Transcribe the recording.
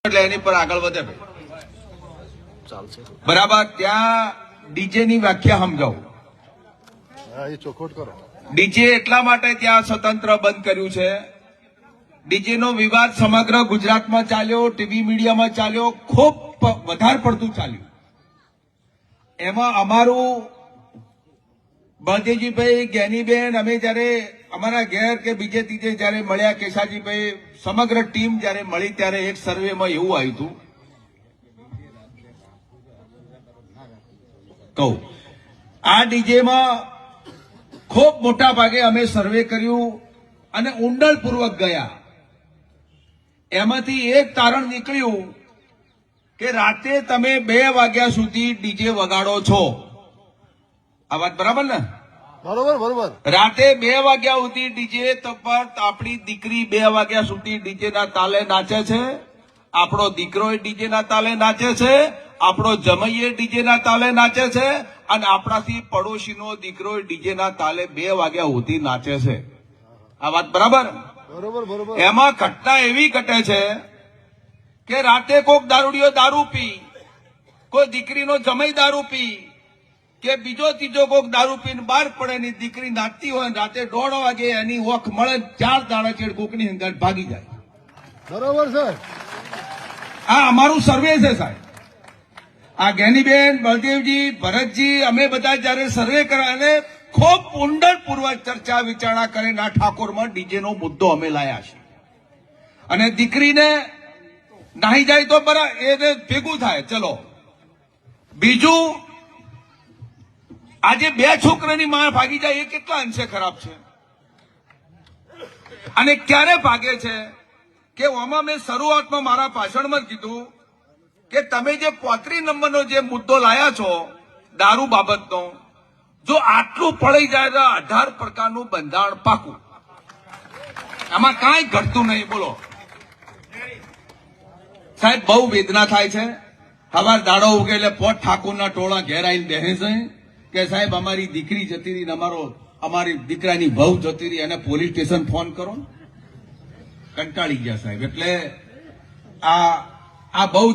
એટલે એની પર આગળ વધે બરાબર. ત્યાં ડીજે ની વ્યાખ્યા સમજાવું. ચોખવટ કરો. ડીજે એટલા માટે ત્યાં સ્વતંત્ર બંધ કર્યું છે. ડીજે નો વિવાદ સમગ્ર ગુજરાતમાં ચાલ્યો, ટીવી મીડિયામાં ચાલ્યો, ખૂબ વધારે પડતું ચાલ્યું. એમાં અમારું બળદેવજીભાઈ, જ્ઞાનીબેન, અમે જયારે અમારા ઘેર કે બીજે ત્રીજે જયારે મળ્યા, કેશાજીભાઈ, સમગ્ર ટીમ જયારે મળી ત્યારે એક સર્વેમાં એવું આવ્યું હતું, કહું આ ડીજેમાં ખૂબ મોટા ભાગે અમે સર્વે કર્યું અને ઊંડાણપૂર્વક ગયા. એમાંથી એક તારણ નીકળ્યું કે રાતે તમે 2 વાગ્યા સુધી ડીજે વગાડો છો. આ વાત બરાબર ને? બરોબર બરોબર. રાતે 2 વાગ્યા સુધી ડીજે પર આપણી દીકરી 2 વાગ્યા સુધી ડીજે ના તાલે નાચે છે, આપણો દીકરો ડીજે ના તાલે નાચે છે, આપણો જમૈયે ડીજે ના તાલે નાચે છે અને આપણાથી પડોશીનો દીકરો ડીજે ના તાલે 2 વાગ્યા સુધી નાચે છે. આ વાત બરાબર? બરોબર બરોબર. એમાં ઘટના એવી ઘટે છે કે રાતે કોઈક દારૂડિયો દારૂ પી, કોઈ દીકરીનો જમઈ દારૂ પી, કે બીજો ત્રીજો કોઈક દારૂ પીને બહાર પડે, ની દીકરી નાચતી હોય, રાતે 1:30 વાગે એની ઓખ મળે, 4 દાડા ચેડ કોકની અંદર ભાગી જાય. બરોબર છે. આ અમારું સર્વે છે સાહેબ. આ જ્ઞાનીબેન, બળદેવજી, ભરતજી, અમે બધા જયારે સર્વે કર્યા અને ખૂબ ઊંડાણપૂર્વક ચર્ચા વિચારણા કરીને આ ઠાકોરમાં ડીજે નો મુદ્દો અમે લાયા છે. અને દીકરીને નાહી જાય તો બરાબર, એને ભેગું થાય, ચલો. બીજું, આજે 2 છોકરાની માં ભાગી જાય એ કેટલા અંશે ખરાબ છે. અને ક્યારે ભાગે છે કે આમાં મેં શરૂઆતમાં મારા ભાષણમાં જ કીધું કે તમે જે 35 નંબરનો જે મુદ્દો લાયા છો દારૂ બાબતનો, જો આટલું પડી જાય તો 18 પ્રકારનું બંધારણ પાકું. આમાં કાંઈ ઘટતું નહીં. બોલો સાહેબ, બહુ વેદના થાય છે. સવાર દાડો ઉગે એટલે પોટ ઠાકોરના ટોળા ઘેર આવીને બેસે છે કે સાહેબ અમારી દીકરી જતી રહી, અમારી દીકરાની વહુ જતી રહી, અને પોલીસ સ્ટેશન ફોન કરો. કંટાળી ગયા સાહેબ. એટલે આ બહુ